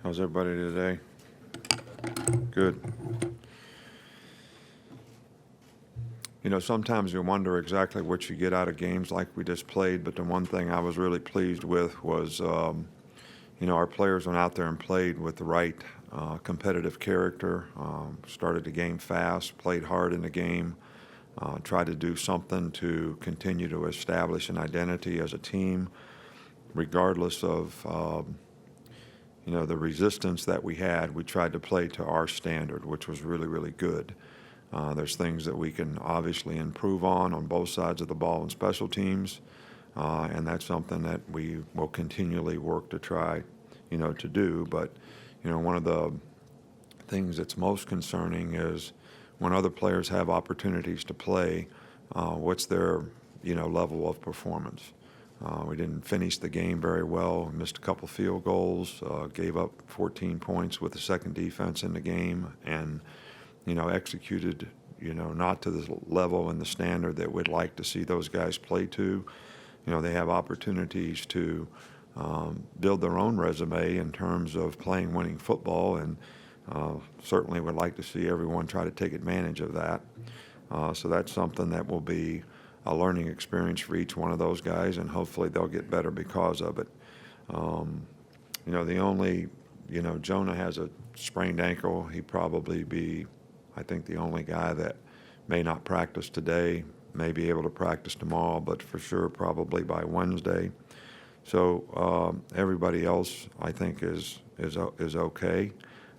How's everybody today? Good. You know, sometimes you wonder exactly what you get out of games like we just played, but the one thing I was really pleased with was, our players went out there and played with the right competitive character, started the game fast, played hard in the game, tried to do something to continue to establish an identity as a team, regardless of the resistance that we had. We tried to play to our standard, which was really, really good. There's things that we can obviously improve on both sides of the ball and special teams, and that's something that we will continually work to try, to do. But, one of the things that's most concerning is when other players have opportunities to play, what's their, level of performance. We didn't finish the game very well, missed a couple field goals, gave up 14 points with the second defense in the game, and executed, not to the level and the standard that we'd like to see those guys play to. They have opportunities to build their own resume in terms of playing winning football, and certainly would like to see everyone try to take advantage of that. So that's something that will be a learning experience for each one of those guys, and hopefully they'll get better because of it. The only, Jonah has a sprained ankle. He'd probably be, I think, the only guy that may not practice today, may be able to practice tomorrow, but for sure probably by Wednesday. So everybody else, I think, is okay.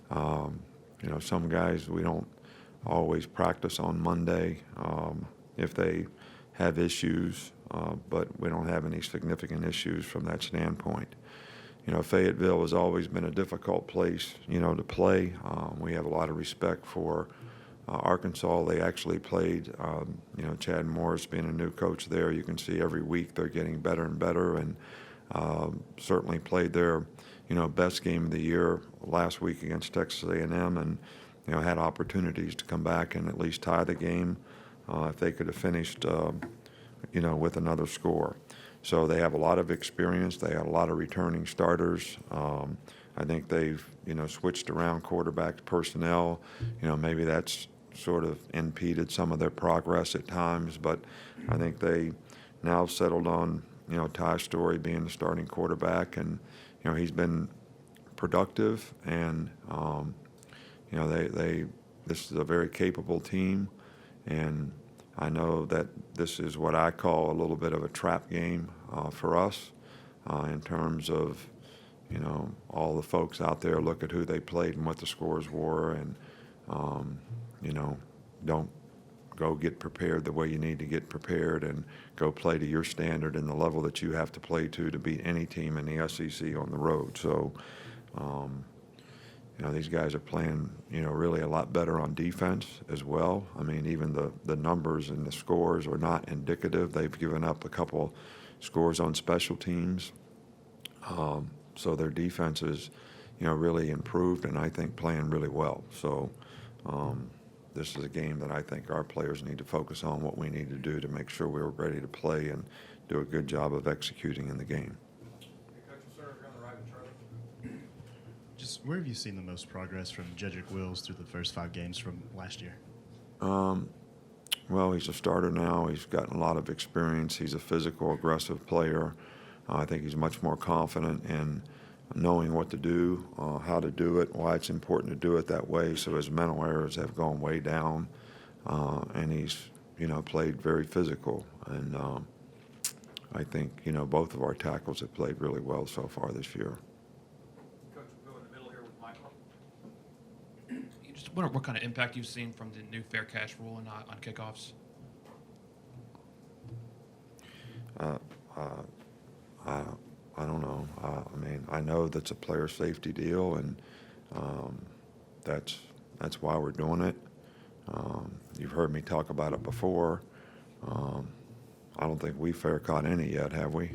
Some guys we don't always practice on Monday if they have issues, but we don't have any significant issues from that standpoint. Fayetteville has always been a difficult place, to play. We have a lot of respect for Arkansas. They actually played, Chad Morris being a new coach there. You can see every week they're getting better and better, and certainly played their, best game of the year last week against Texas A&M, and had opportunities to come back and at least tie the game if they could have finished, with another score. So they have a lot of experience. They have a lot of returning starters. I think they've, switched around quarterback personnel. Maybe that's sort of impeded some of their progress at times, but I think they now settled on, Ty Story being the starting quarterback, and, he's been productive, and, this is a very capable team, and I know that this is what I call a little bit of a trap game for us in terms of, all the folks out there look at who they played and what the scores were, and, don't go get prepared the way you need to get prepared and go play to your standard and the level that you have to play to beat any team in the SEC on the road. So, these guys are playing, really a lot better on defense as well. I mean, even the numbers and the scores are not indicative. They've given up a couple scores on special teams. So their defense is, really improved, and I think playing really well. So this is a game that I think our players need to focus on what we need to do to make sure we're ready to play and do a good job of executing in the game. Just where have you seen the most progress from Jedrick Wills through the first 5 games from last year? Well, he's a starter now. He's gotten a lot of experience. He's a physical, aggressive player. I think he's much more confident in knowing what to do, how to do it, why it's important to do it that way. So his mental errors have gone way down, and he's, played very physical. And I think, both of our tackles have played really well so far this year. Just wonder what kind of impact you've seen from the new fair catch rule on kickoffs. I don't know. I know that's a player safety deal, and that's why we're doing it. You've heard me talk about it before. I don't think we fair caught any yet, have we?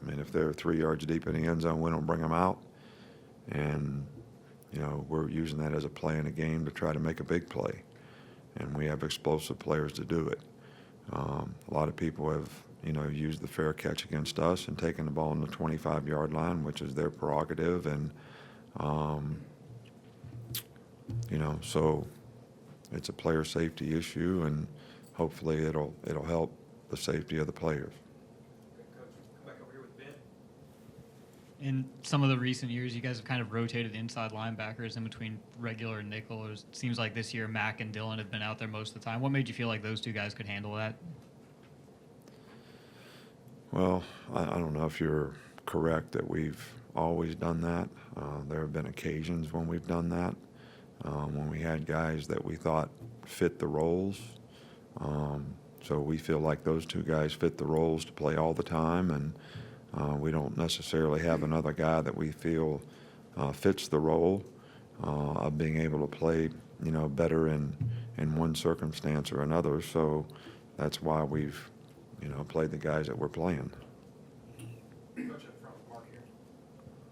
If they're 3 yards deep in the end zone, we don't bring them out. And, we're using that as a play in a game to try to make a big play. And we have explosive players to do it. A lot of people have, used the fair catch against us and taken the ball on the 25-yard line, which is their prerogative. And, so it's a player safety issue, and hopefully it'll help the safety of the players. In some of the recent years, you guys have kind of rotated inside linebackers in between regular and nickel. It seems like this year Mack and Dillon have been out there most of the time. What made you feel like those two guys could handle that? Well, I don't know if you're correct that we've always done that. There have been occasions when we've done that, when we had guys that we thought fit the roles. So we feel like those two guys fit the roles to play all the time, and we don't necessarily have another guy that we feel fits the role of being able to play, better in one circumstance or another. So that's why we've, played the guys that we're playing.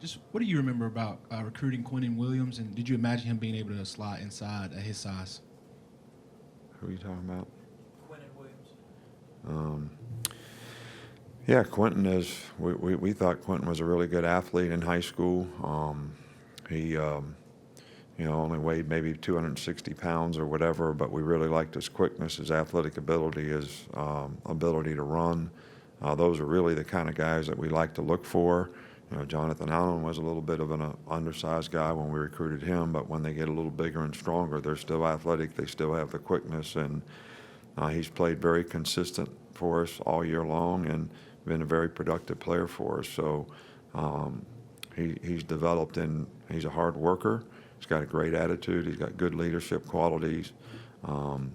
Just what do you remember about recruiting Quentin Williams, and did you imagine him being able to slide inside at his size? Who are you talking about? Quentin Williams. Yeah, Quentin is. We thought Quentin was a really good athlete in high school. He, only weighed maybe 260 pounds or whatever, but we really liked his quickness, his athletic ability, his ability to run. Those are really the kind of guys that we like to look for. Jonathan Allen was a little bit of an undersized guy when we recruited him, but when they get a little bigger and stronger, they're still athletic. They still have the quickness, and he's played very consistent for us all year long and been a very productive player for us. So he's developed, and he's a hard worker. He's got a great attitude. He's got good leadership qualities.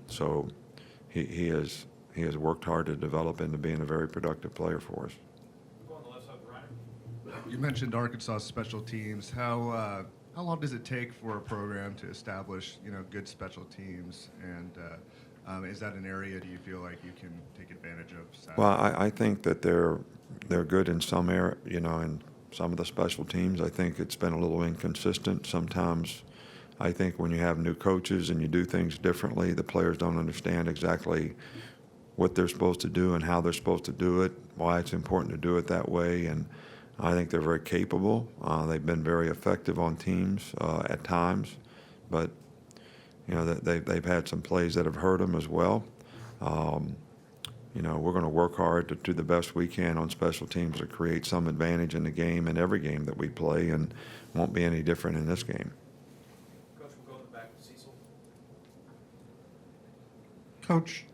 So he has worked hard to develop into being a very productive player for us. Go on the left side, Ryan. You mentioned Arkansas special teams. How long does it take for a program to establish, good special teams? And is that an area, do you feel like you can take advantage of? Saturday? Well, I think that they're good in some area, in some of the special teams. I think it's been a little inconsistent. Sometimes I think when you have new coaches and you do things differently, the players don't understand exactly what they're supposed to do and how they're supposed to do it, why it's important to do it that way. And I think they're very capable. They've been very effective on teams at times, but they've had some plays that have hurt them as well. We're going to work hard to do the best we can on special teams to create some advantage in the game, in every game that we play, and won't be any different in this game. Coach, we'll go to the back to Cecil. Coach,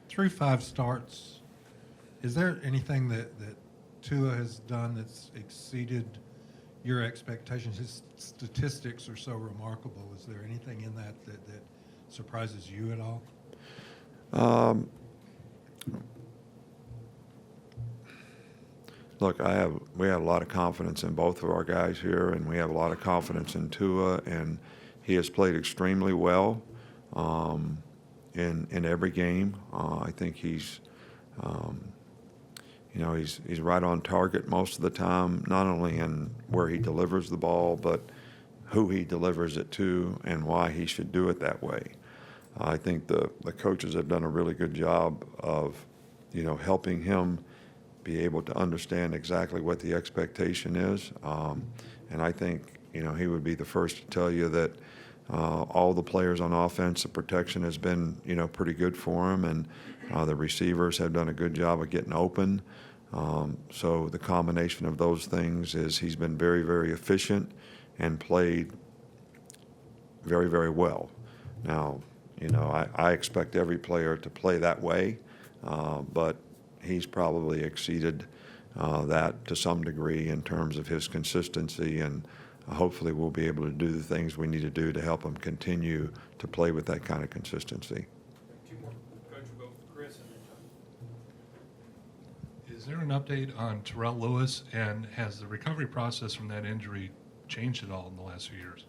through 5 starts, is there anything that Tua has done that's exceeded your expectations? His statistics are so remarkable. Is there anything in that surprises you at all? Look, we have a lot of confidence in both of our guys here, and we have a lot of confidence in Tua, and he has played extremely well in every game. I think he's right on target most of the time, not only in where he delivers the ball, but who he delivers it to and why he should do it that way. I think the coaches have done a really good job of, helping him be able to understand exactly what the expectation is. And I think, he would be the first to tell you that all the players on offense, the protection has been, pretty good for him, and the receivers have done a good job of getting open. So the combination of those things is he's been very, very efficient and played very, very well. Now, I expect every player to play that way, but he's probably exceeded that to some degree in terms of his consistency, and hopefully we'll be able to do the things we need to do to help him continue to play with that kind of consistency. Two more. Coach, we'll go with Chris and then John. Is there an update on Terrell Lewis, and has the recovery process from that injury changed at all in the last few years?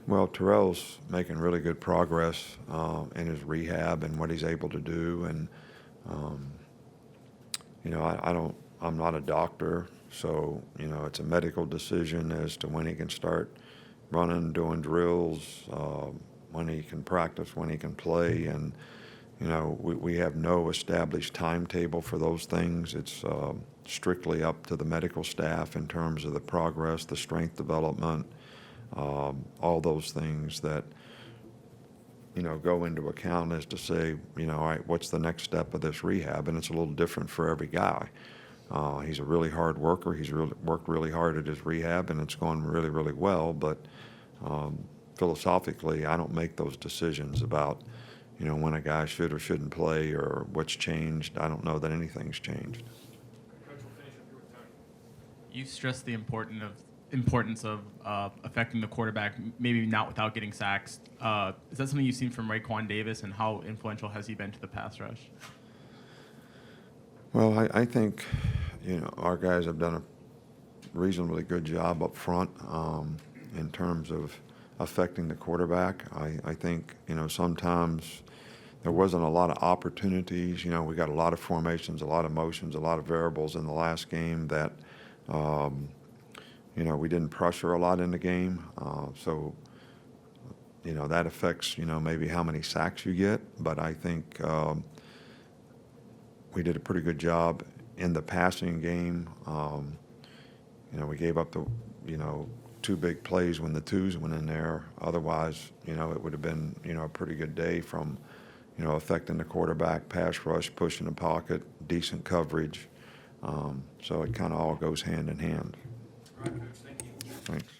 Well, Terrell's making really good progress in his rehab and what he's able to do, and I'm not a doctor, so it's a medical decision as to when he can start running, doing drills, when he can practice, when he can play, and You know, we have no established timetable for those things. It's strictly up to the medical staff in terms of the progress, the strength development, all those things that, you know, go into account as to say, you know, all right, what's the next step of this rehab? And it's a little different for every guy. He's a really hard worker. He's worked really hard at his rehab, and it's gone really, really well. But philosophically, I don't make those decisions about, you know, when a guy should or shouldn't play or what's changed. I don't know that anything's changed. Coach, we'll finish up here with Tony. You stressed the importance of affecting the quarterback, maybe not without getting sacks. Is that something you've seen from Raekwon Davis, and how influential has he been to the pass rush? Well, I think, you know, our guys have done a reasonably good job up front in terms of affecting the quarterback. I think, you know, sometimes there wasn't a lot of opportunities. You know, we got a lot of formations, a lot of motions, a lot of variables in the last game that, you know, we didn't pressure a lot in the game. So, you know, that affects, you know, maybe how many sacks you get. But I think we did a pretty good job in the passing game. You know, we gave up the, you know, 2 big plays when the twos went in there. Otherwise, you know, it would have been, you know, a pretty good day from, you know, affecting the quarterback, pass rush, pushing the pocket, decent coverage. So it kind of all goes hand in hand. All right, Coach, thank you. Thanks.